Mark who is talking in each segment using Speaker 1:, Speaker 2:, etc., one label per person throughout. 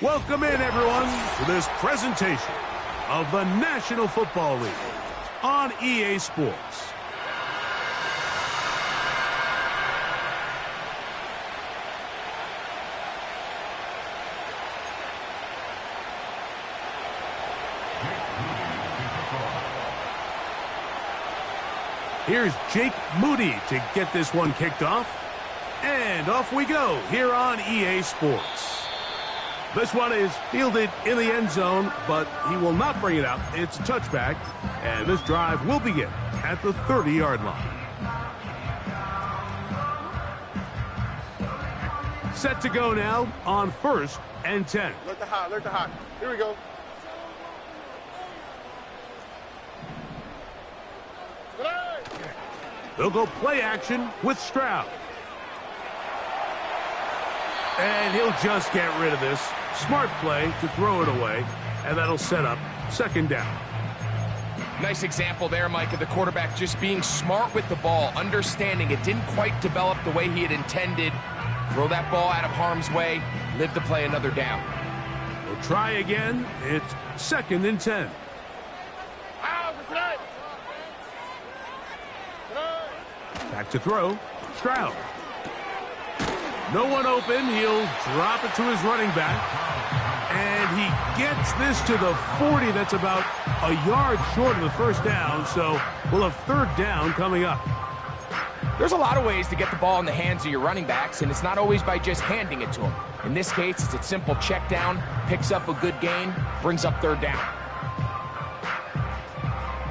Speaker 1: Welcome in, everyone, to this presentation of the National Football League on EA Sports. Here's Jake Moody to get this one kicked off. And off we go here on EA Sports. This one is fielded in the end zone, but he will not bring it out. It's a touchback, and this drive will begin at the 30-yard line. Set to go now on 1st and 10.
Speaker 2: Alert the hot, alert the hot. Here we go.
Speaker 1: They'll go play action with Stroud. And he'll just get rid of this. Smart play to throw it away, and that'll set up 2nd down.
Speaker 3: Nice example there, Mike, of the quarterback just being smart with the ball, understanding it didn't quite develop the way he had intended. Throw that ball out of harm's way, live to play another down.
Speaker 1: We'll try again. It's 2nd and 10. Back to throw. Stroud. No one open. He'll drop it to his running back. And he gets this to the 40. That's about a yard short of the 1st down. So we'll have 3rd down coming up.
Speaker 3: There's a lot of ways to get the ball in the hands of your running backs, and it's not always by just handing it to them. In this case, it's a simple check down, picks up a good gain, brings up 3rd down.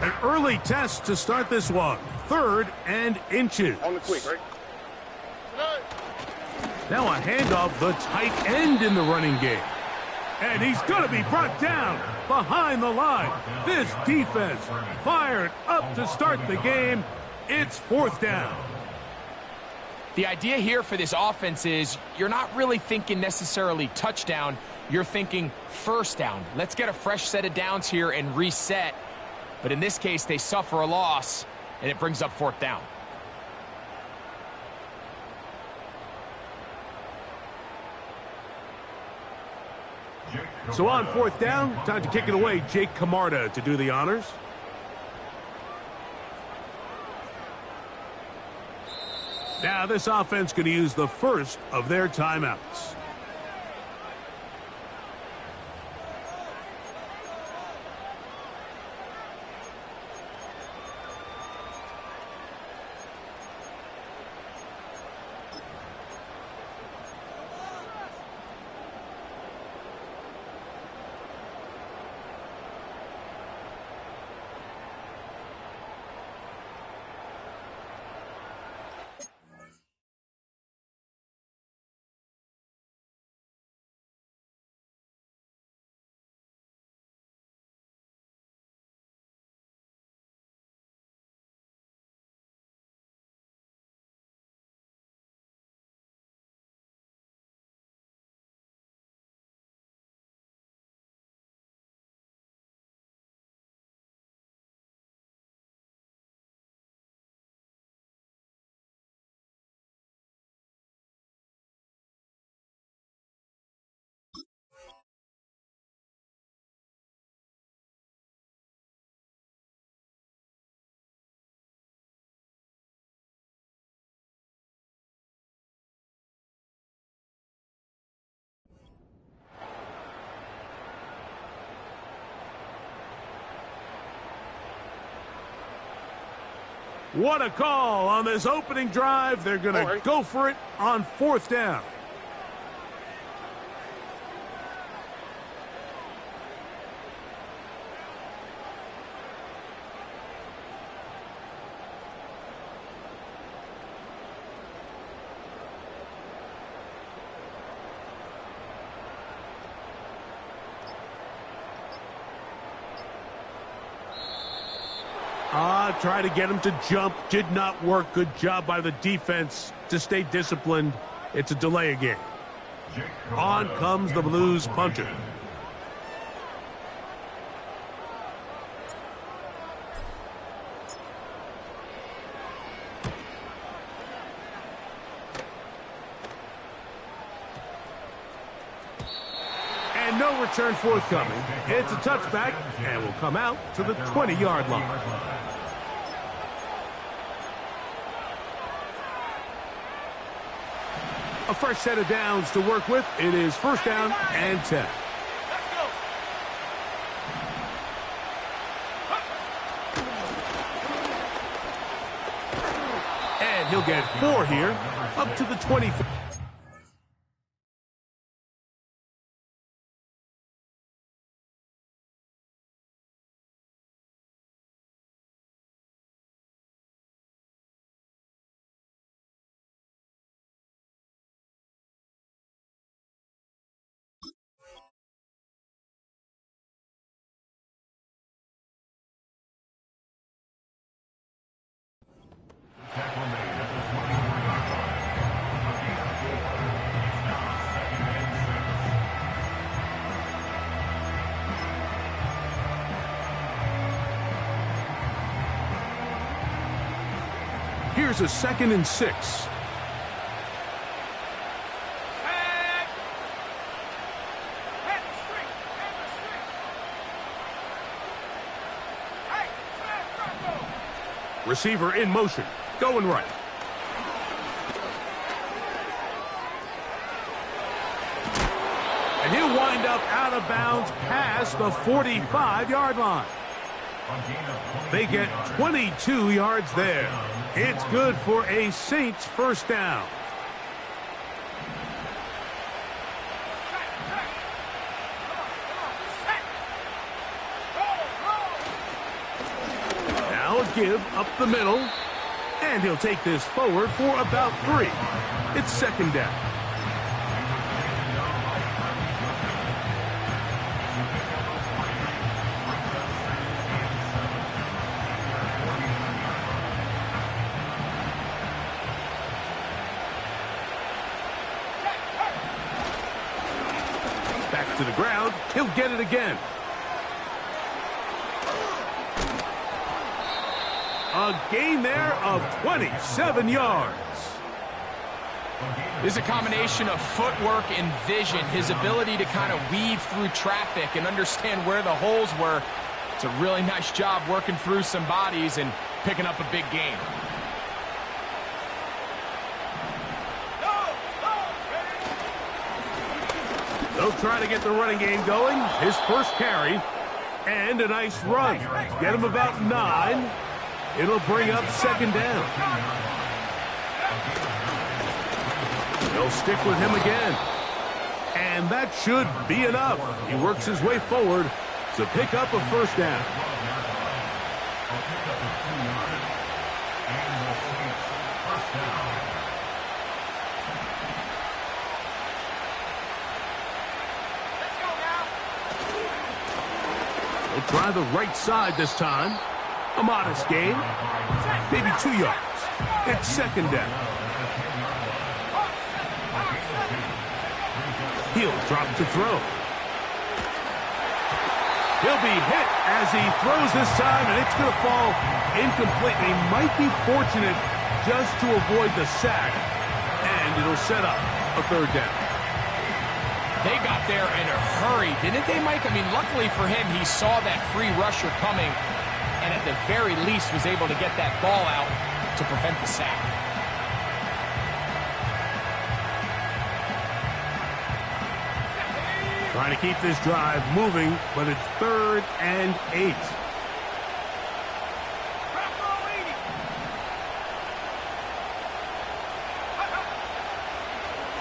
Speaker 1: An early test to start this one. 3rd and inches.
Speaker 2: On the quick, right?
Speaker 1: Now a handoff, the tight end in the running game. And he's going to be brought down behind the line. This defense fired up to start the game. It's 4th down.
Speaker 3: The idea here for this offense is you're not really thinking necessarily touchdown. You're thinking 1st down. Let's get a fresh set of downs here and reset. But in this case, they suffer a loss, and it brings up 4th down.
Speaker 1: So on 4th down, time to kick it away. Jake Camarda to do the honors. Now this offense going to use the first of their timeouts. What a call on this opening drive. They're going to go for it on 4th down. Try to get him to jump. Did not work. Good job by the defense to stay disciplined. It's a delay again. On comes the Blues punter. And no return forthcoming. It's a touchback and will come out to the 20-yard line. A fresh set of downs to work with. It is first down and 10. And he'll get 4 here, up to the 24. Here's a 2nd and 6. Receiver in motion, going right. And he'll wind up out of bounds past the 45-yard line. They get 22 yards there. It's good for a Saints first down. Now a give up the middle. And he'll take this forward for about 3. It's second down. To the ground, he'll get it again. A gain there of 27 yards.
Speaker 3: There's a combination of footwork and vision, his ability to kind of weave through traffic and understand where the holes were. It's a really nice job working through some bodies and picking up a big gain.
Speaker 1: They'll try to get the running game going. His first carry. And a nice run. Get him about 9. It'll bring up second down. They'll stick with him again. And that should be enough. He works his way forward to pick up a first down. Try the right side this time. A modest gain. Maybe 2 yards. It's second down. He'll drop to throw. He'll be hit as he throws this time, and it's going to fall incomplete. He might be fortunate just to avoid the sack, and it'll set up a third down.
Speaker 3: They got there in a hurry, didn't they, Mike? I mean, luckily for him, he saw that free rusher coming and at the very least was able to get that ball out to prevent the sack.
Speaker 1: Trying to keep this drive moving, but it's 3rd and 8.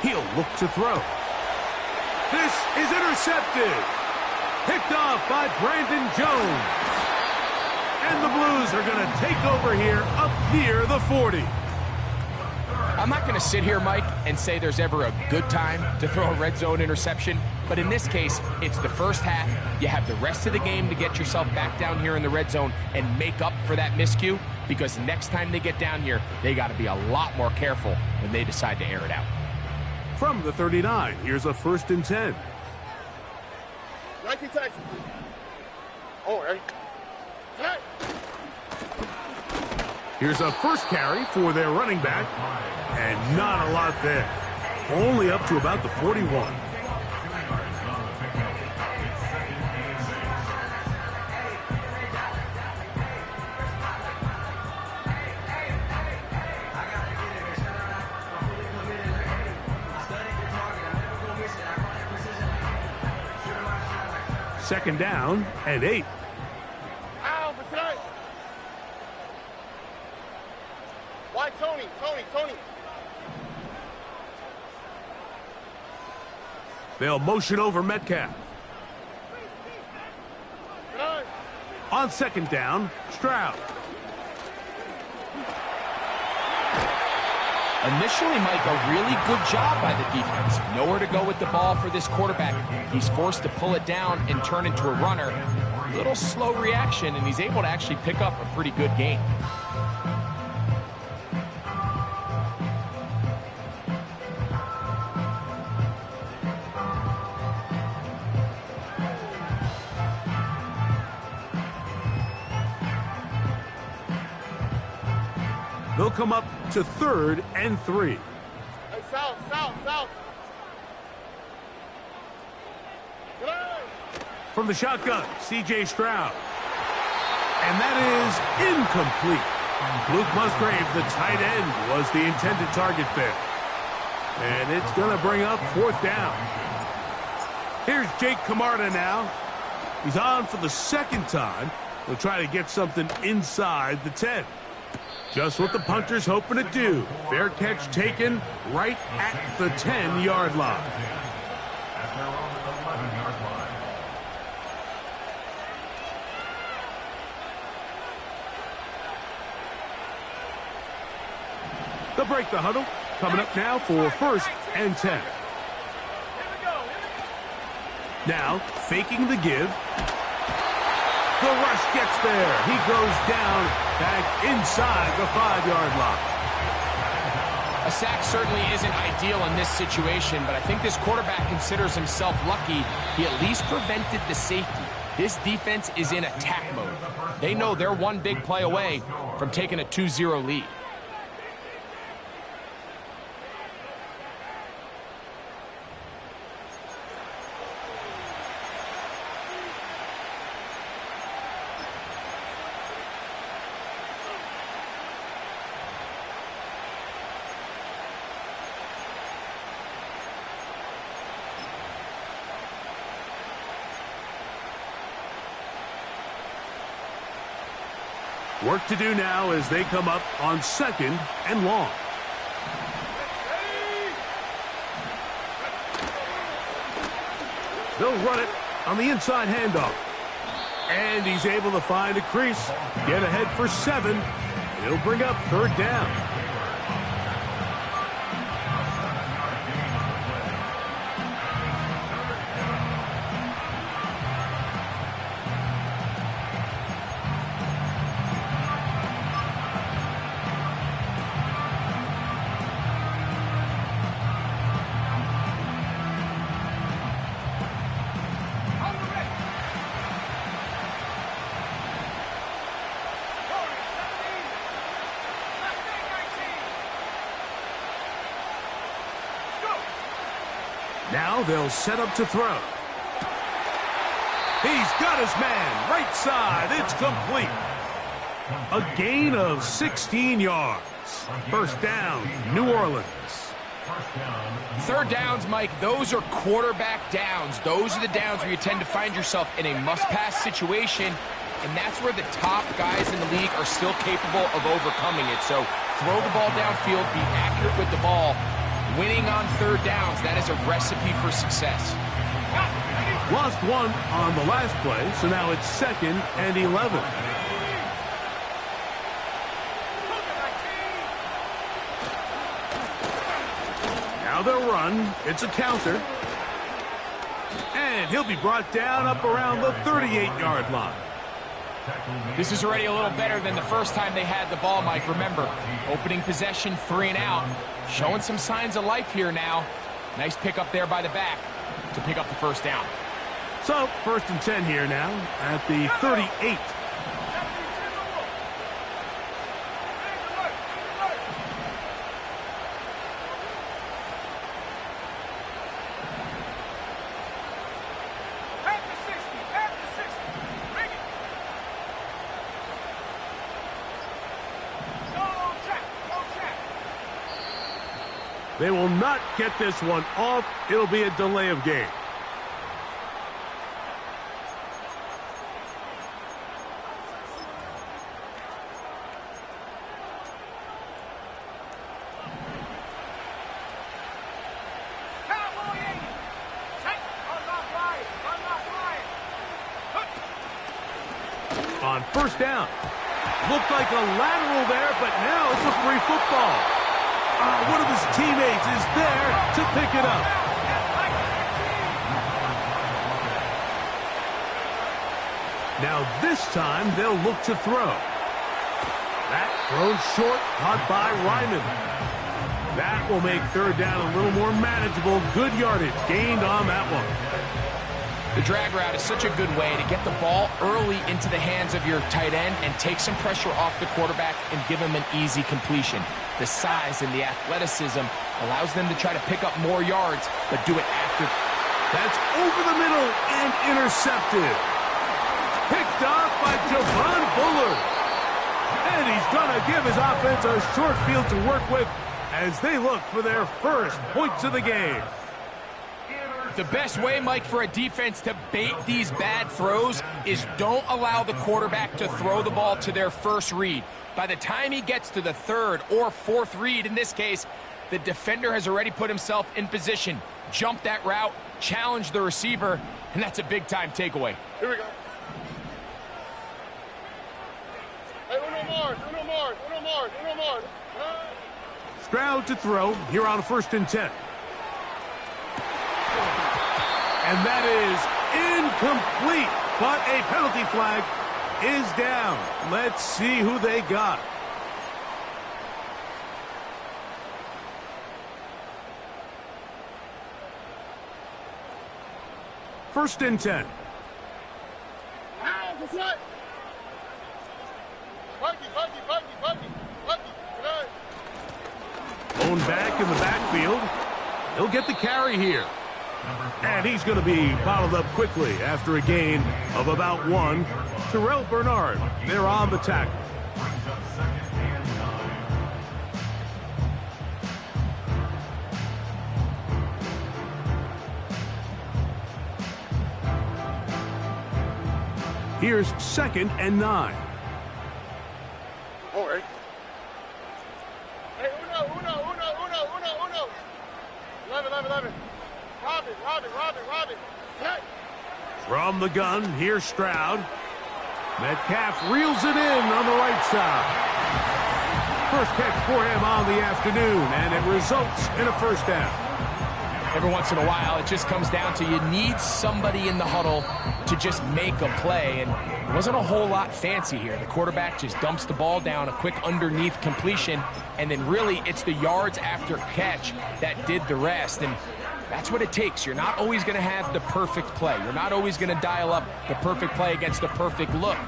Speaker 1: He'll look to throw. This is intercepted. Picked off by Brandon Jones. And the Blues are going to take over here up near the 40.
Speaker 3: I'm not going to sit here, Mike, and say there's ever a good time to throw a red zone interception. But in this case, it's the first half. You have the rest of the game to get yourself back down here in the red zone and make up for that miscue. Because next time they get down here, they got to be a lot more careful when they decide to air it out.
Speaker 1: From the 39, here's a 1st and 10.
Speaker 2: 19 Texas. Oh, right. Hey.
Speaker 1: Here's a first carry for their running back, and not a lot there. Only up to about the 41. Second down and 8.
Speaker 2: Ow, but tonight. Why Tony?
Speaker 1: They'll motion over Metcalf.
Speaker 2: Tonight.
Speaker 1: On second down, Stroud.
Speaker 3: Initially, Mike, a really good job by the defense. Nowhere to go with the ball for this quarterback. He's forced to pull it down and turn into a runner. A little slow reaction, and he's able to actually pick up a pretty good gain.
Speaker 1: They'll come up to 3rd and 3.
Speaker 2: Hey, south. Tonight.
Speaker 1: From the shotgun, C.J. Stroud. And that is incomplete. Luke Musgrave, the tight end, was the intended target there. And it's going to bring up 4th down. Here's Jake Camarda now. He's on for the second time. He'll try to get something inside the 10. Just what the punter's hoping to do. Fair catch taken right at the 10-yard line. They'll break the huddle. Coming up now for 1st and 10. Now, faking the give. The rush gets there. He goes down back inside the 5-yard line.
Speaker 3: A sack certainly isn't ideal in this situation, but I think this quarterback considers himself lucky he at least prevented the safety. This defense is in attack mode. They know they're one big play away from taking a 2-0 lead.
Speaker 1: Work to do now as they come up on 2nd and long. They'll run it on the inside handoff. And he's able to find a crease, get ahead for 7. He'll bring up 3rd down. Now they'll set up to throw. He's got his man, right side, it's complete. A gain of 16 yards. 1st down, New Orleans.
Speaker 3: 3rd downs, Mike, those are quarterback downs. Those are the downs where you tend to find yourself in a must-pass situation, and that's where the top guys in the league are still capable of overcoming it. So throw the ball downfield, be accurate with the ball. Winning on 3rd downs, that is a recipe for success.
Speaker 1: Lost 1 on the last play, so now it's 2nd and 11. Now they'll run. It's a counter. And he'll be brought down up around the 38-yard line.
Speaker 3: This is already a little better than the first time they had the ball, Mike. Remember, opening possession, 3 and out. Showing some signs of life here now. Nice pick up there by the back to pick up the 1st down.
Speaker 1: So, 1st and 10 here now at the 38. They will not get this one off. It'll be a delay of game. On first down. Looked like a lateral there, but now it's a free football. One of his teammates is there to pick it up. Now this time they'll look to throw. That thrown short, caught by Ryman. That will make third down a little more manageable. Good yardage gained on that one.
Speaker 3: The drag route is such a good way to get the ball early into the hands of your tight end and take some pressure off the quarterback and give him an easy completion. The size and the athleticism allows them to try to pick up more yards, but do it after.
Speaker 1: That's over the middle and intercepted. Picked off by Javon Bullard. And he's going to give his offense a short field to work with as they look for their first points of the game.
Speaker 3: The best way, Mike, for a defense to bait these bad throws is don't allow the quarterback to throw the ball to their first read. By the time he gets to the third or fourth read, in this case, the defender has already put himself in position, jump that route, challenge the receiver, and that's a big-time takeaway.
Speaker 2: Here we go. Hey, uno more.
Speaker 1: Stroud to throw here on 1st and 10. And that is incomplete, but a penalty flag is down. Let's see who they got. First and 10. Blown back in the backfield. He'll get the carry here. And he's going to be bottled up quickly after a gain of about 1. Terrell Bernard, they're on the tackle. Here's 2nd and 9.
Speaker 2: All right. Hey, uno. 11. Robin. Hey.
Speaker 1: From the gun, here's Stroud. Metcalf reels it in on the right side. First catch for him on the afternoon, and it results in a first down.
Speaker 3: Every once in a while, it just comes down to you need somebody in the huddle to just make a play, and it wasn't a whole lot fancy here. The quarterback just dumps the ball down, a quick underneath completion, and then really it's the yards after catch that did the rest, and that's what it takes. You're not always going to have the perfect play. You're not always going to dial up the perfect play against the perfect look.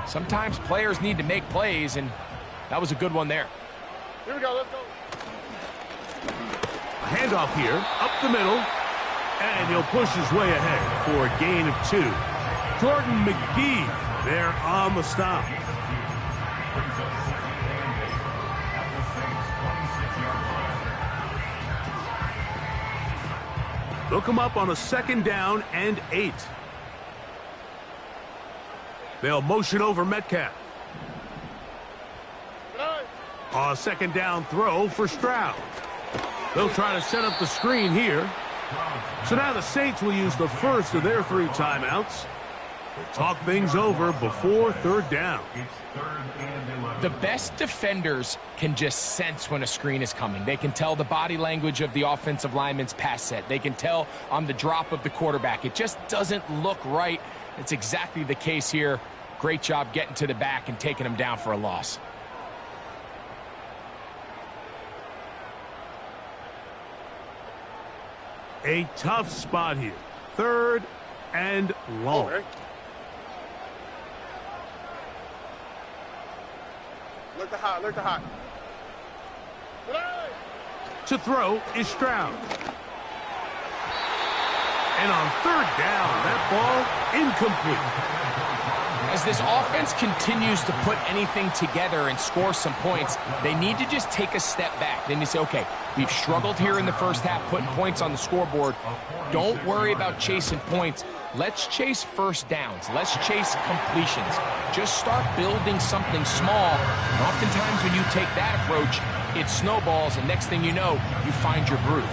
Speaker 3: Sometimes players need to make plays, and that was a good one there.
Speaker 2: Here we go, let's go.
Speaker 1: A handoff here, up the middle, and he'll push his way ahead for a gain of 2. Jordan McGee there on the stop. They'll come up on a 2nd down and 8. They'll motion over Metcalf. A 2nd down throw for Stroud. They'll try to set up the screen here. So now the Saints will use the first of their 3 timeouts. Talk things over before 3rd down.
Speaker 3: The best defenders can just sense when a screen is coming. They can tell the body language of the offensive lineman's pass set. They can tell on the drop of the quarterback. It just doesn't look right. It's exactly the case here. Great job getting to the back and taking him down for a loss.
Speaker 1: A tough spot here. 3rd and long.
Speaker 2: Okay. Look the hot.
Speaker 1: To throw is Stroud. And on 3rd down, that ball incomplete.
Speaker 3: As this offense continues to put anything together and score some points, they need to just take a step back. Then you say, okay, we've struggled here in the first half, putting points on the scoreboard. Don't worry about chasing points. Let's chase first downs. Let's chase completions. Just start building something small. And oftentimes when you take that approach, it snowballs, and next thing you know, you find your groove.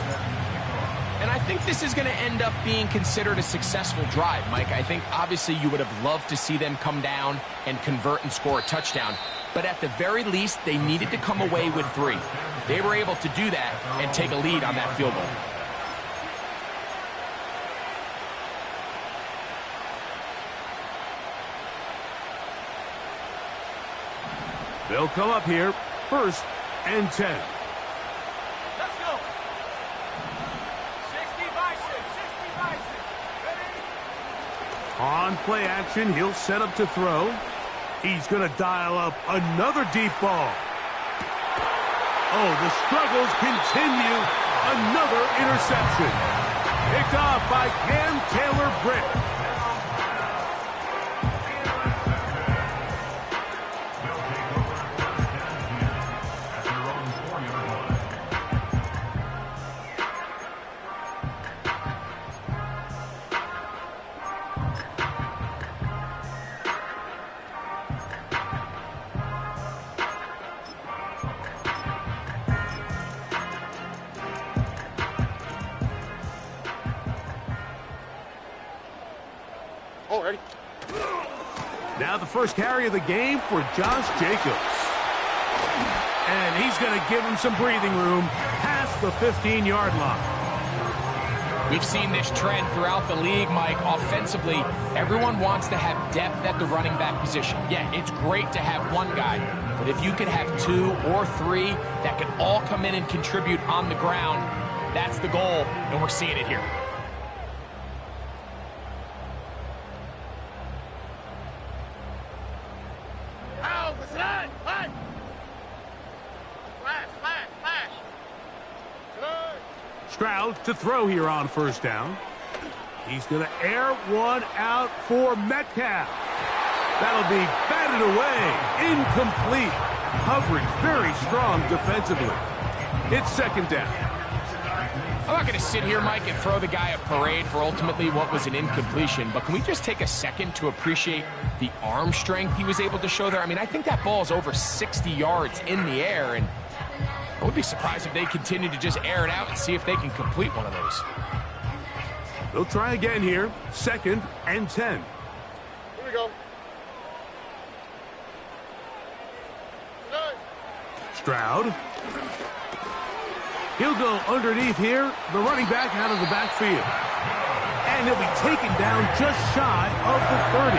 Speaker 3: And I think this is going to end up being considered a successful drive, Mike. I think obviously you would have loved to see them come down and convert and score a touchdown. But at the very least, they needed to come away with 3. They were able to do that and take a lead on that field goal.
Speaker 1: They'll come up here, 1st and 10.
Speaker 2: Let's go. 60-by-6. Ready?
Speaker 1: On play action, he'll set up to throw. He's going to dial up another deep ball. Oh, the struggles continue. Another interception. Picked off by Cam Taylor-Britt.
Speaker 2: Oh, ready?
Speaker 1: Now the first carry of the game for Josh Jacobs. And he's going to give him some breathing room past the 15-yard line.
Speaker 3: We've seen this trend throughout the league, Mike. Offensively, everyone wants to have depth at the running back position. Yeah, it's great to have one guy, but if you could have 2 or 3 that can all come in and contribute on the ground, that's the goal, and we're seeing it here.
Speaker 1: Stroud to throw here on 1st down. He's going to air one out for Metcalf. That'll be batted away. Incomplete. Coverage very strong defensively. It's 2nd down.
Speaker 3: I'm not going to sit here, Mike, and throw the guy a parade for ultimately what was an incompletion, but can we just take a second to appreciate the arm strength he was able to show there? I mean, I think that ball is over 60 yards in the air, and I would be surprised if they continue to just air it out and see if they can complete one of those.
Speaker 1: They'll try again here. 2nd and 10.
Speaker 2: Here we go.
Speaker 1: Stroud. He'll go underneath here. The running back out of the backfield. And he'll be taken down just shy of the 30.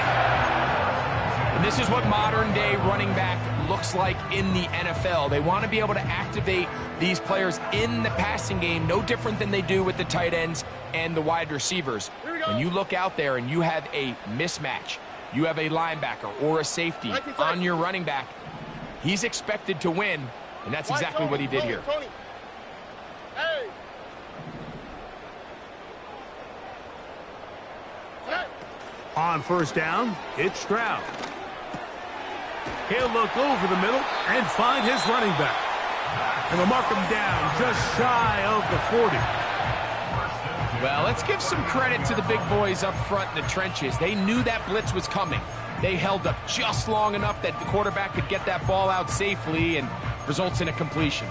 Speaker 3: And this is what modern-day running back looks like in the NFL. They want to be able to activate these players in the passing game, no different than they do with the tight ends and the wide receivers. When you look out there and you have a mismatch, you have a linebacker or a safety on your running back, he's expected to win, and that's exactly what he did here.
Speaker 2: Hey.
Speaker 1: On 1st down, it's Stroud. He'll look over the middle and find his running back. And they'll mark him down just shy of the 40.
Speaker 3: Well, let's give some credit to the big boys up front in the trenches. They knew that blitz was coming. They held up just long enough that the quarterback could get that ball out safely and results in a completion.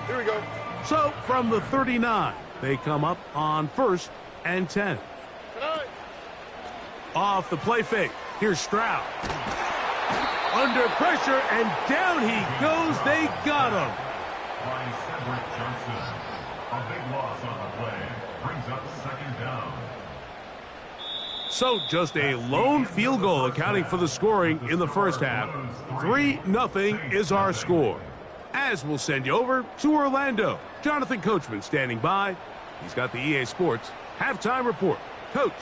Speaker 2: Here we go.
Speaker 1: So from the 39, they come up on 1st and 10. Off the play fake. Here's Stroud. Under pressure, and down he goes. They got him.
Speaker 4: By Cedric Johnson. A big loss on the play. Brings up 2nd down.
Speaker 1: So just a lone field goal accounting for the scoring in the first half. 3-0 is our score. As we'll send you over to Orlando. Jonathan Coachman standing by. He's got the EA Sports halftime report. Coach.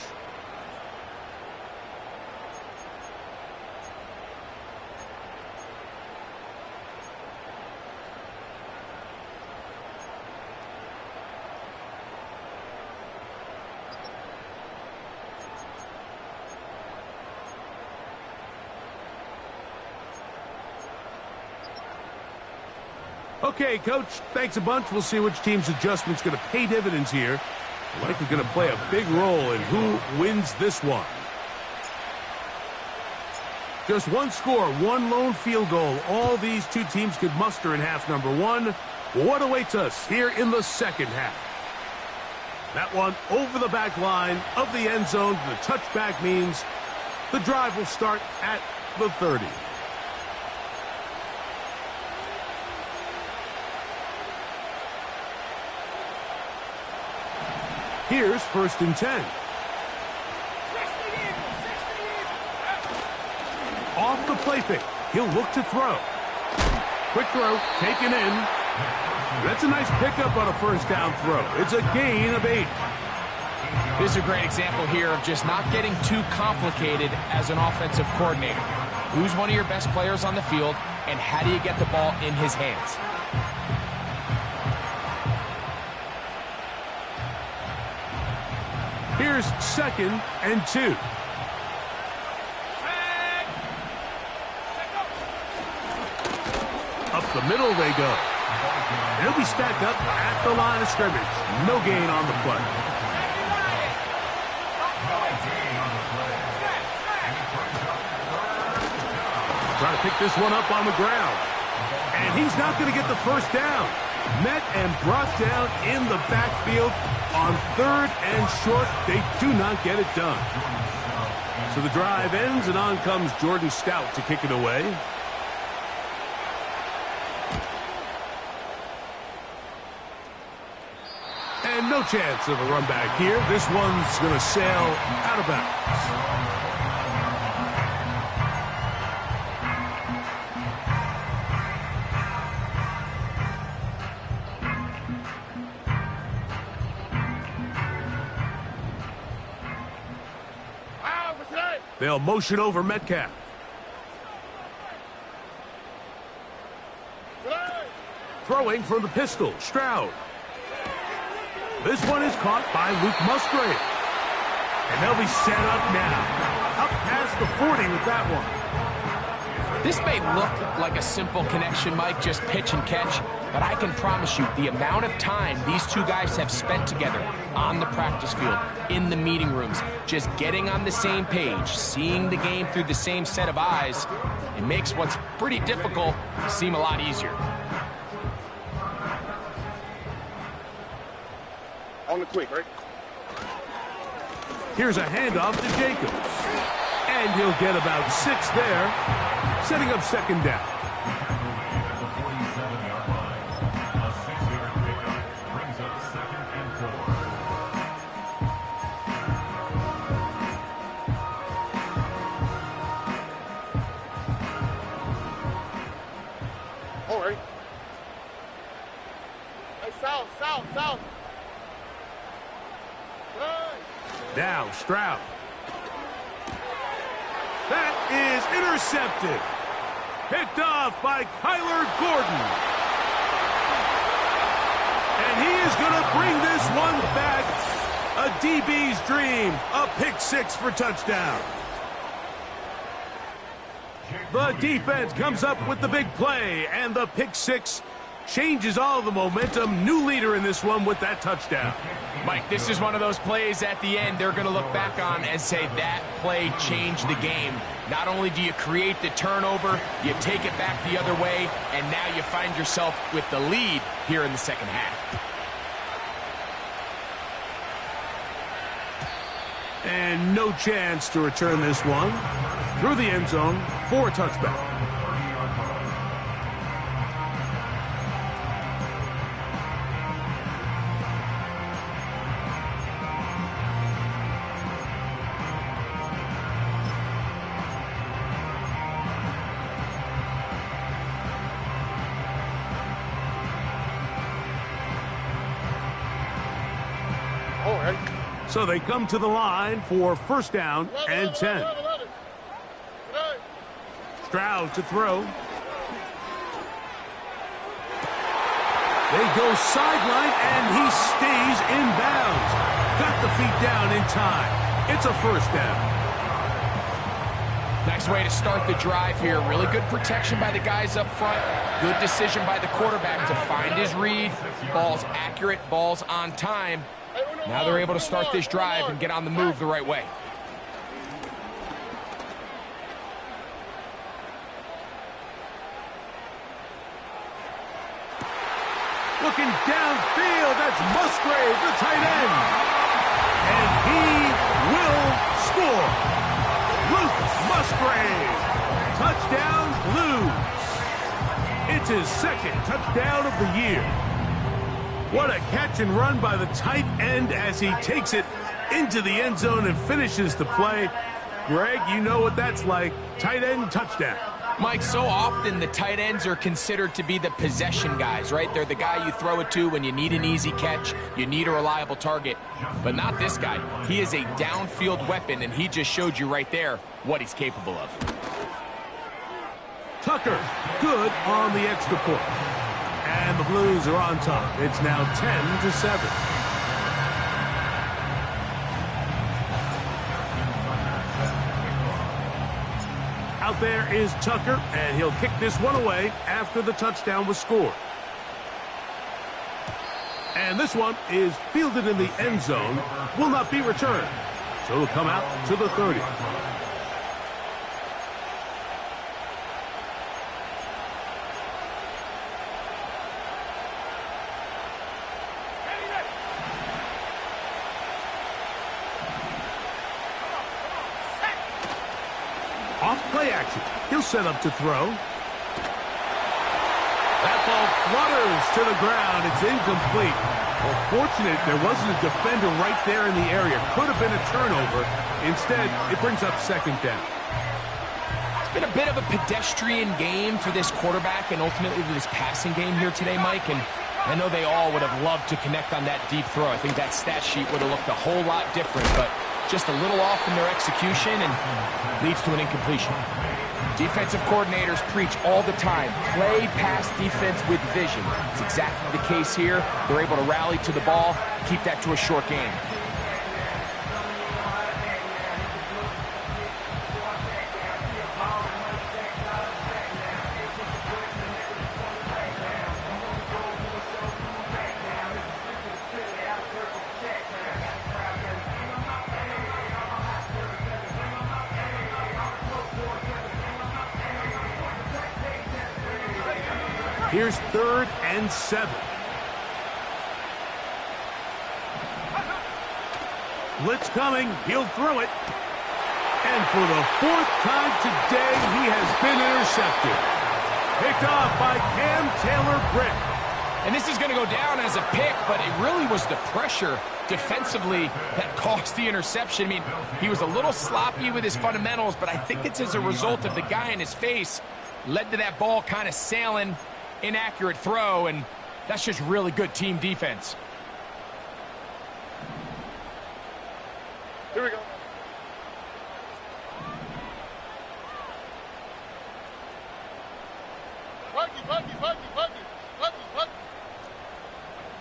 Speaker 1: Okay, Coach, thanks a bunch. We'll see which team's adjustment's going to pay dividends here. Likely going to play a big role in who wins this one. Just one score, one lone field goal. All these two teams could muster in half number one. What awaits us here in the second half? That one over the back line of the end zone. The touchback means the drive will start at the 30. Here's 1st and 10. Off the play fake. He'll look to throw. Quick throw, taken in. That's a nice pickup on a 1st down throw. It's a gain of 8.
Speaker 3: This is a great example here of just not getting too complicated as an offensive coordinator. Who's one of your best players on the field, and how do you get the ball in his hands?
Speaker 1: Here's 2nd and 2. Up the middle they go. They'll be stacked up at the line of scrimmage. No gain on the play. Trying to pick this one up on the ground. And he's not going to get the 1st down. Met and brought down in the backfield on 3rd and short. They do not get it done. So the drive ends, and on comes Jordan Stout to kick it away. And no chance of a run back here. This one's going to sail out of bounds. They'll motion over Metcalf. Throwing from the pistol, Stroud. This one is caught by Luke Musgrave. And they'll be set up now. Up past the 40 with that one.
Speaker 3: This may look like a simple connection, Mike, just pitch and catch, but I can promise you the amount of time these two guys have spent together on the practice field, in the meeting rooms, just getting on the same page, seeing the game through the same set of eyes, it makes what's pretty difficult seem a lot easier.
Speaker 2: On the quick, right?
Speaker 1: Here's a handoff to Jacobs. And he'll get about 6 there, setting up 2nd down.
Speaker 4: At the 47-yard line, a 6-yard pickup brings up 2nd and 4.
Speaker 2: All right. Hey, south.
Speaker 1: Now Stroud. That is intercepted. Picked off by Kyler Gordon. And he is going to bring this one back. A DB's dream. A pick 6 for touchdown. The defense comes up with the big play, and the pick 6 changes all the momentum. New leader in this one with that touchdown.
Speaker 3: Mike, this is one of those plays at the end they're going to look back on and say that play changed the game. Not only do you create the turnover, you take it back the other way, and now you find yourself with the lead here in the second half.
Speaker 1: And no chance to return this one through the end zone for a touchback. So they come to the line for 1st down and 10. Stroud to throw. They go sideline, and he stays in bounds. Got the feet down in time. It's a 1st down.
Speaker 3: Nice way to start the drive here. Really good protection by the guys up front. Good decision by the quarterback to find his read. Ball's accurate, ball's on time. Now they're able to start this drive and get on the move the right way.
Speaker 1: Looking downfield, that's Musgrave, the tight end. And he will score. Luke Musgrave. Touchdown, Blues. It's his second touchdown of the year. What a catch and run by the tight end as he takes it into the end zone and finishes the play. Greg, you know what that's like. Tight end touchdown.
Speaker 3: Mike, so often the tight ends are considered to be the possession guys, right? They're the guy you throw it to when you need an easy catch, you need a reliable target. But not this guy. He is a downfield weapon, and he just showed you right there what he's capable of.
Speaker 1: Tucker, good on the extra point. And the Blues are on top. It's now 10-7. Out there is Tucker, and he'll kick this one away after the touchdown was scored. And this one is fielded in the end zone, will not be returned. So it'll come out to the 30. Off play action. He'll set up to throw. That ball flutters to the ground. It's incomplete. Well, fortunate there wasn't a defender right there in the area. Could have been a turnover. Instead, it brings up second down.
Speaker 3: It's been a bit of a pedestrian game for this quarterback and ultimately this passing game here today, Mike. And I know they all would have loved to connect on that deep throw. I think that stat sheet would have looked a whole lot different, but just a little off in their execution and leads to an incompletion. Defensive coordinators preach all the time, play pass defense with vision. It's exactly the case here. They're able to rally to the ball, keep that to a short game.
Speaker 1: Here's 3rd and 7. Blitz coming. He'll throw it. And for the 4th time today, he has been intercepted. Picked off by Cam Taylor-Britt.
Speaker 3: And this is going to go down as a pick, but it really was the pressure defensively that caused the interception. I mean, he was a little sloppy with his fundamentals, but I think it's as a result of the guy in his face led to that ball kind of sailing. Inaccurate throw, and that's just really good team defense.
Speaker 2: Here we go. Buggy.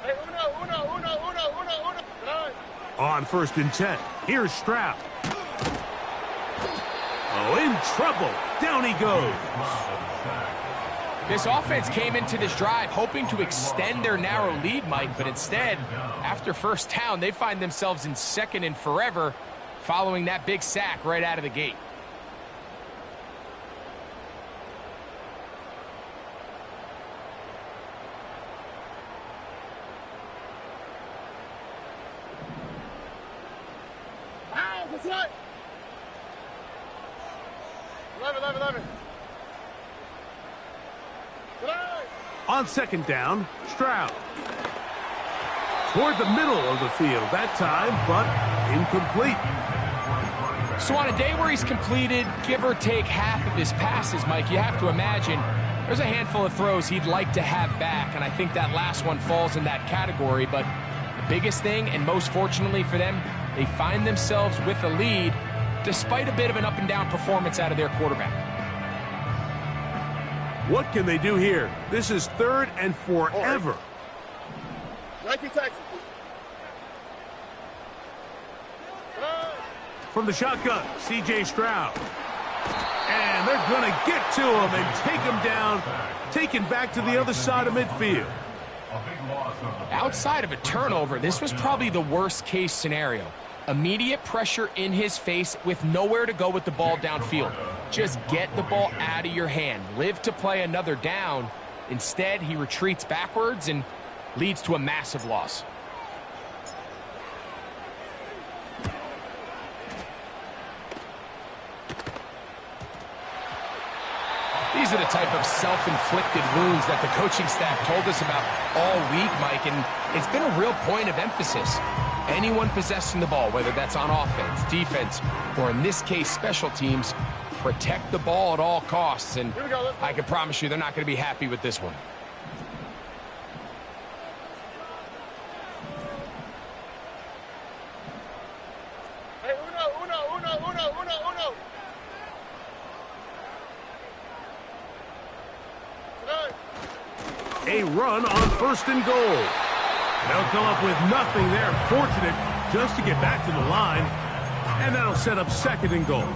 Speaker 2: Hey, uno.
Speaker 1: On 1st and 10. Here's Stroud. Oh, in trouble. Down he goes.
Speaker 3: This offense came into this drive hoping to extend their narrow lead, Mike, but instead, after first down, they find themselves in 2nd and forever following that big sack right out of the gate.
Speaker 2: Ow, what's that? 11.
Speaker 1: On 2nd down, Stroud. Toward the middle of the field that time, but incomplete.
Speaker 3: So on a day where he's completed, give or take half of his passes, Mike, you have to imagine there's a handful of throws he'd like to have back, and I think that last one falls in that category. But the biggest thing, and most fortunately for them, they find themselves with a lead despite a bit of an up-and-down performance out of their quarterback.
Speaker 1: What can they do here? This is 3rd and forever.
Speaker 2: Nike Texas.
Speaker 1: From the shotgun, C.J. Stroud. And they're going to get to him and take him down, taken back to the other side of midfield.
Speaker 4: big loss on the play.
Speaker 3: Outside of a turnover, this was probably the worst case scenario. Immediate pressure in his face with nowhere to go with the ball downfield. Just get the ball out of your hand. Live to play another down. Instead, he retreats backwards and leads to a massive loss. These are the type of self-inflicted wounds that the coaching staff told us about all week, Mike, and it's been a real point of emphasis. Anyone possessing the ball, whether that's on offense, defense, or in this case, special teams, protect the ball at all costs, and I can promise you they're not going to be happy with this one.
Speaker 2: Hey, uno.
Speaker 1: A run on 1st and goal. They'll come up with nothing there. Fortunate just to get back to the line. And that'll set up 2nd and goal.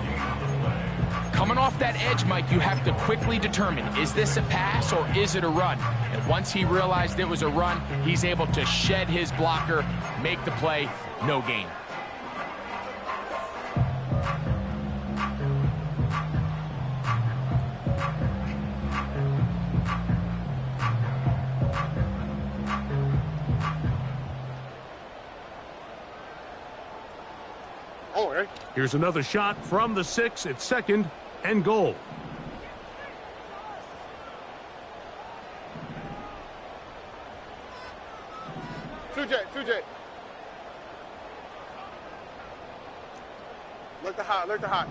Speaker 3: Coming off that edge, Mike, you have to quickly determine, is this a pass or is it a run? And once he realized it was a run, he's able to shed his blocker, make the play, no gain.
Speaker 1: Here's another shot from the 6 at 2nd and goal.
Speaker 2: Two J. Look the hot.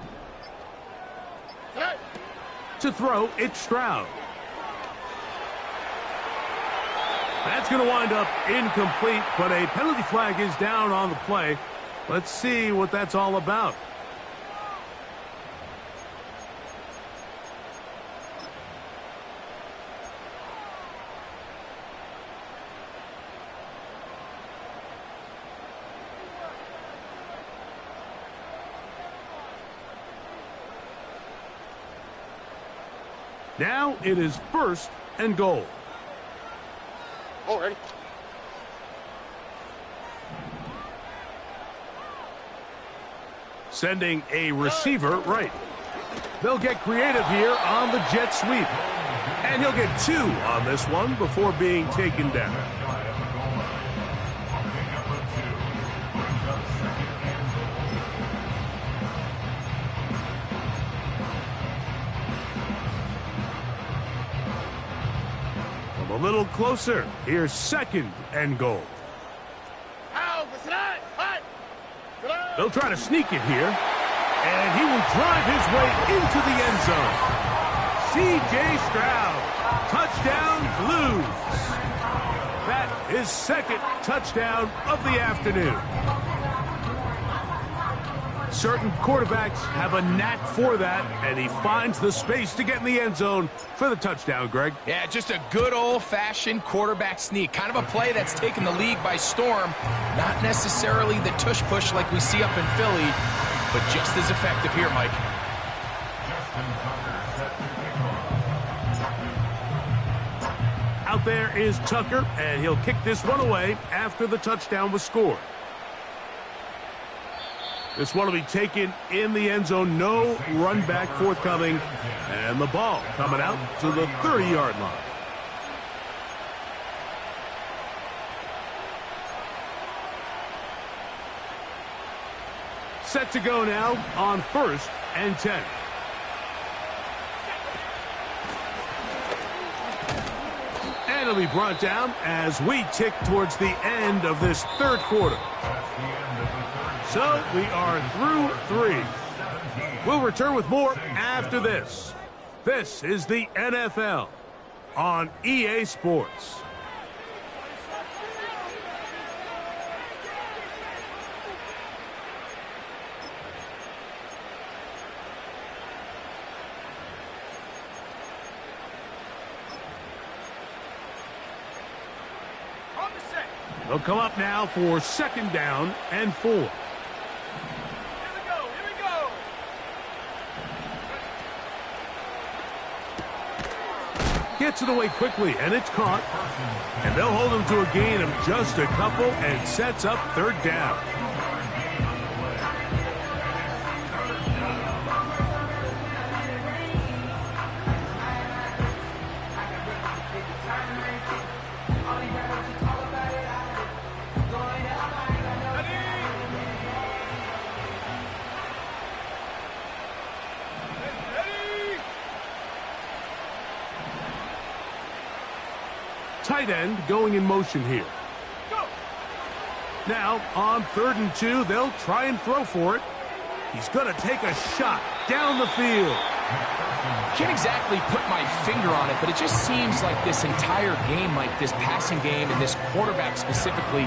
Speaker 2: Hey.
Speaker 1: To throw, it's Stroud. That's going to wind up incomplete, but a penalty flag is down on the play. Let's see what that's all about. Now it is 1st and goal.
Speaker 2: Ready.
Speaker 1: Sending a receiver right. They'll get creative here on the jet sweep. And he'll get 2 on this one before being taken down. From a little closer, here's 2nd and goal. They'll try to sneak it here, and he will drive his way into the end zone. C.J. Stroud, touchdown Blues. That is 2nd touchdown of the afternoon. Certain quarterbacks have a knack for that, and he finds the space to get in the end zone for the touchdown, Greg.
Speaker 3: Yeah, just a good old-fashioned quarterback sneak. Kind of a play that's taken the league by storm. Not necessarily the tush-push like we see up in Philly, but just as effective here, Mike.
Speaker 1: Out there is Tucker, and he'll kick this one away after the touchdown was scored. This one will be taken in the end zone. No run back forthcoming. And the ball coming out to the 30-yard line. Set to go now on 1st and 10. And it'll be brought down as we tick towards the end of this 3rd quarter. So we are through 3. We'll return with more after this. This is the NFL on EA Sports. They'll come up now for 2nd down and 4. Gets it away quickly, and it's caught. And they'll hold him to a gain of just a couple and sets up third down. Tight end going in motion here.
Speaker 2: Go.
Speaker 1: Now, on 3rd and 2, they'll try and throw for it. He's going to take a shot down the field.
Speaker 3: Can't exactly put my finger on it, but it just seems like this entire game, like this passing game and this quarterback specifically,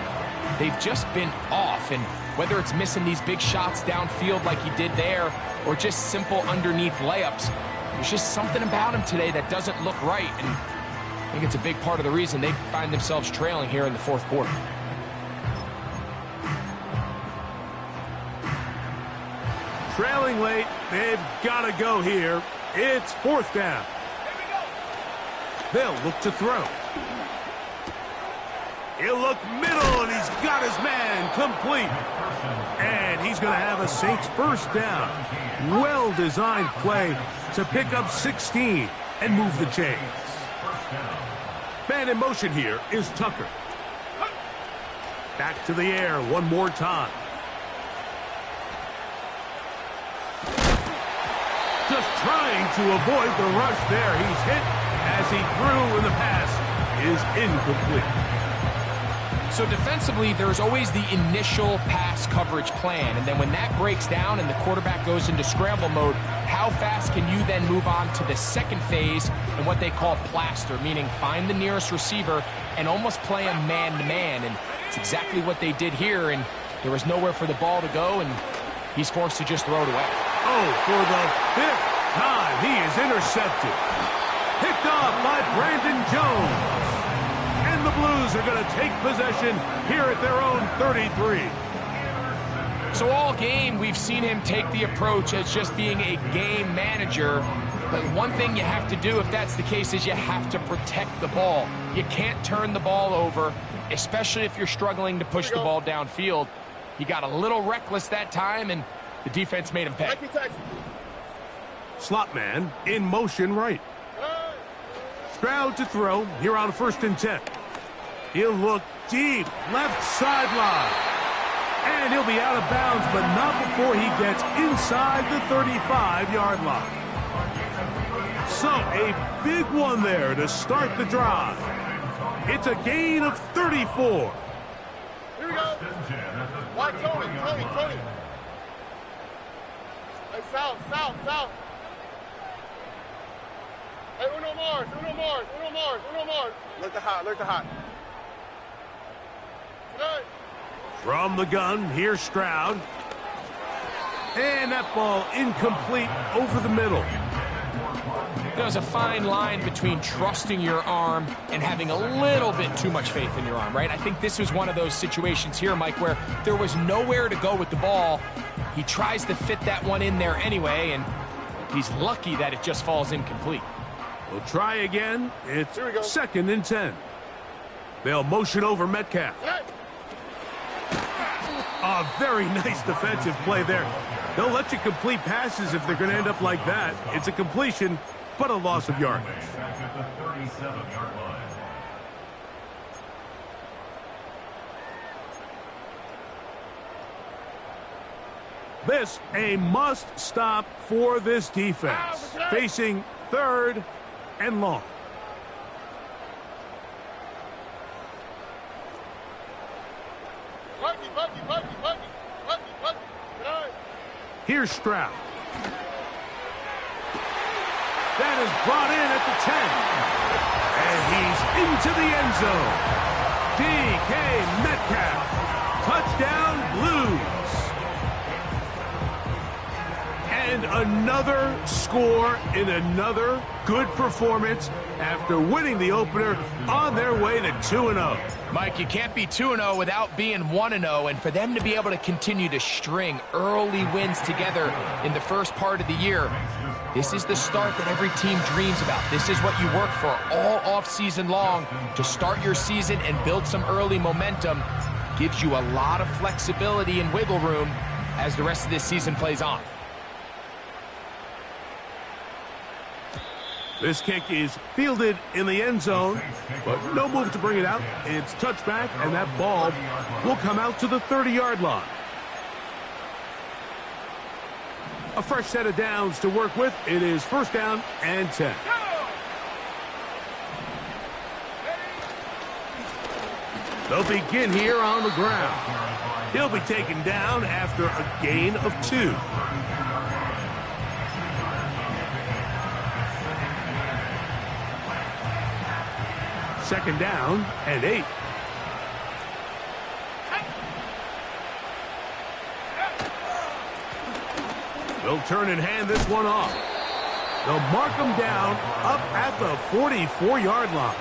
Speaker 3: they've just been off. And whether it's missing these big shots downfield like he did there or just simple underneath layups, there's just something about him today that doesn't look right. And I think it's a big part of the reason they find themselves trailing here in the 4th quarter.
Speaker 1: Trailing late, they've got to go here. It's 4th down. They'll look to throw. He'll look middle, and he's got his man complete. And he's going to have a Saints first down. Well-designed play to pick up 16 and move the chains. Man in motion here is Tucker. Back to the air one more time. Just trying to avoid the rush there. He's hit as he threw, and the pass is incomplete.
Speaker 3: So defensively, there's always the initial pass coverage plan, and then when that breaks down and the quarterback goes into scramble mode, how fast can you then move on to the second phase and what they call plaster, meaning find the nearest receiver and almost play him man-to-man, and it's exactly what they did here, and there was nowhere for the ball to go, and he's forced to just throw it away.
Speaker 1: Oh, for the 5th time, he is intercepted. Picked off by Brandon Jones. And the Blues are going to take possession here at their own 33.
Speaker 3: So all game, we've seen him take the approach as just being a game manager. But one thing you have to do if that's the case is you have to protect the ball. You can't turn the ball over, especially if you're struggling to push the ball downfield. He got a little reckless that time, and the defense made him pay.
Speaker 1: Slot man in motion right. Stroud to throw here on 1st and 10. He'll look deep, left sideline. And he'll be out of bounds, but not before he gets inside the 35-yard line. So a big one there to start the drive. It's a gain of 34.
Speaker 2: Here we go. Watch Tony. Hey, south. Hey, Uno Mars. Look the hot. Good.
Speaker 1: From the gun, here's Stroud. And that ball incomplete over the middle.
Speaker 3: There's a fine line between trusting your arm and having a little bit too much faith in your arm, right? I think this was one of those situations here, Mike, where there was nowhere to go with the ball. He tries to fit that one in there anyway, and he's lucky that it just falls incomplete.
Speaker 1: We'll try again. It's 2nd and 10. They'll motion over Metcalf. A very nice defensive play there. They'll let you complete passes if they're going to end up like that. It's a completion, but a loss of yardage.
Speaker 4: Back at the 37-yard line.
Speaker 1: This a must-stop for this defense. Facing 3rd and long. Here's Stroud. That is brought in at the 10. And he's into the end zone. DK Metcalf. Touchdown, Blues. And another score in another good performance after winning the opener on their way to 2-0.
Speaker 3: Mike, you can't be 2-0 without being 1-0, and for them to be able to continue to string early wins together in the first part of the year, This is the start that every team dreams about. This is what you work for all off-season long to start your season and build some early momentum. Gives you a lot of flexibility and wiggle room as the rest of this season plays on.
Speaker 1: This kick is fielded in the end zone, but no move to bring it out. It's touchback, and that ball will come out to the 30-yard line. A fresh set of downs to work with. It is first down and 10. They'll begin here on the ground. He'll be taken down after a gain of 2. Second down and 8. They'll turn and hand this one off. They'll mark him down up at the 44-yard line.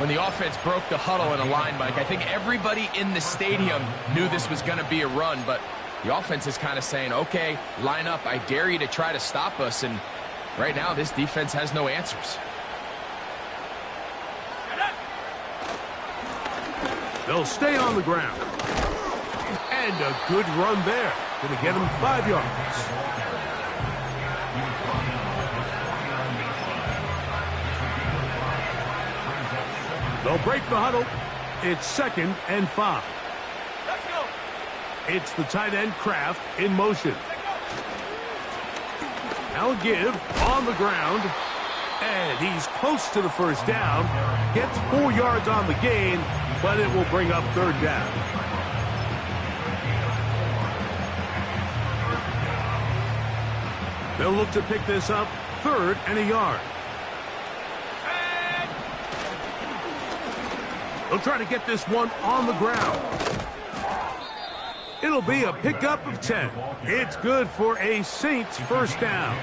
Speaker 3: When the offense broke the huddle in a line, Mike, I think everybody in the stadium knew this was going to be a run, but the offense is kind of saying, okay, line up. I dare you to try to stop us, and right now this defense has no answers.
Speaker 1: They'll stay on the ground. And a good run there. Going to get him 5 yards. They'll break the huddle. It's second and 5.
Speaker 2: Let's go.
Speaker 1: It's the tight end Kraft in motion. Now give on the ground. And he's close to the first down. Gets 4 yards on the gain, but it will bring up third down. They'll look to pick this up, 3rd and a yard. They'll try to get this one on the ground. It'll be a pickup of 10. It's good for a Saints first down.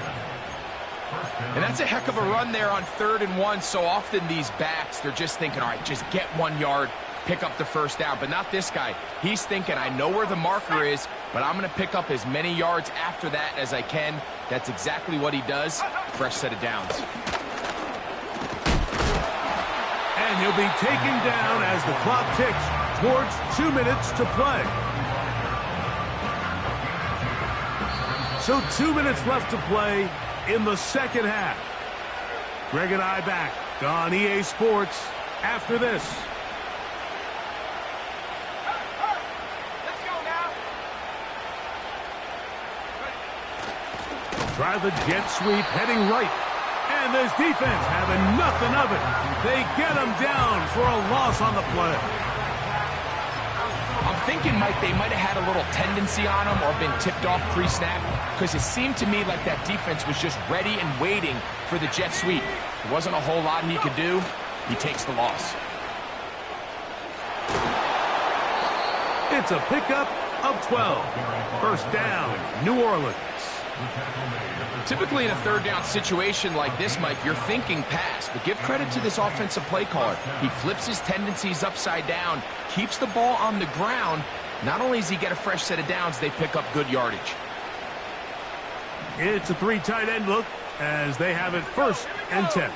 Speaker 3: And that's a heck of a run there on 3rd and 1. So often these backs, they're just thinking, all right, just get 1 yard, pick up the first down. But not this guy. He's thinking, I know where the marker is, but I'm going to pick up as many yards after that as I can. That's exactly what he does. Fresh set of downs.
Speaker 1: And he'll be taken down as the clock ticks towards 2 minutes to play. So 2 minutes left to play in the second half. Greg and I back on EA Sports after this.
Speaker 2: Let's go now.
Speaker 1: Try the jet sweep heading right. And this defense having nothing of it. They get him down for a loss on the play.
Speaker 3: I'm thinking, Mike, they might have had a little tendency on him or been tipped off pre-snap, because it seemed to me like that defense was just ready and waiting for the jet sweep. There wasn't a whole lot he could do. He takes the loss.
Speaker 1: It's a pickup of 12. First down, New Orleans.
Speaker 3: Typically in a 3rd down situation like this, Mike, you're thinking pass, but give credit to this offensive play caller. He flips his tendencies upside down, keeps the ball on the ground. Not only does he get a fresh set of downs, they pick up good yardage.
Speaker 1: It's a 3 tight end look as they have it 1st and 10.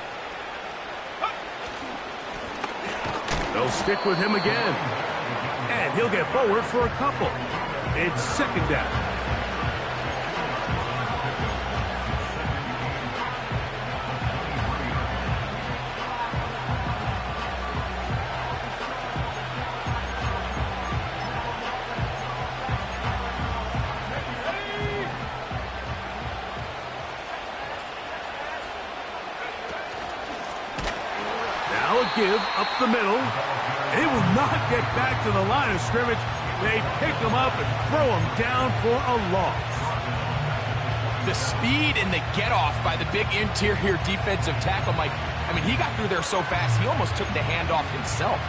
Speaker 1: They'll stick with him again. And he'll get forward for a couple. It's 2nd down. Give up the middle. He will not get back to the line of scrimmage. They pick him up and throw him down for a loss.
Speaker 3: The speed and the get-off by the big interior defensive tackle, Mike. I mean, he got through there so fast, he almost took the handoff himself.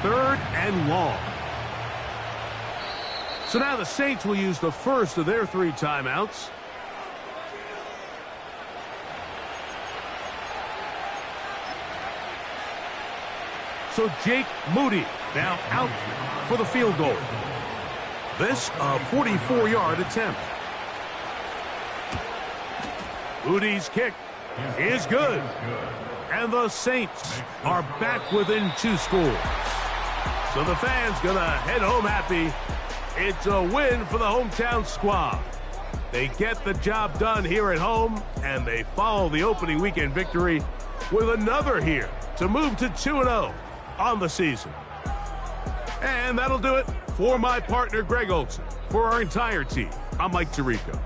Speaker 1: 3rd and long. So now the Saints will use the first of their 3 timeouts. So Jake Moody now out for the field goal. This a 44-yard attempt. Moody's kick is good. And the Saints are back within 2 scores. So the fans gonna head home happy. It's a win for the hometown squad. They get the job done here at home, and they follow the opening weekend victory with another here to move to 2-0 on the season. And that'll do it for my partner, Greg Olson. For our entire team, I'm Mike Tirico.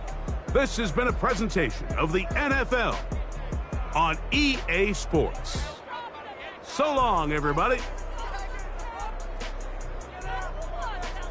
Speaker 1: This has been a presentation of the NFL on EA Sports. So long, everybody.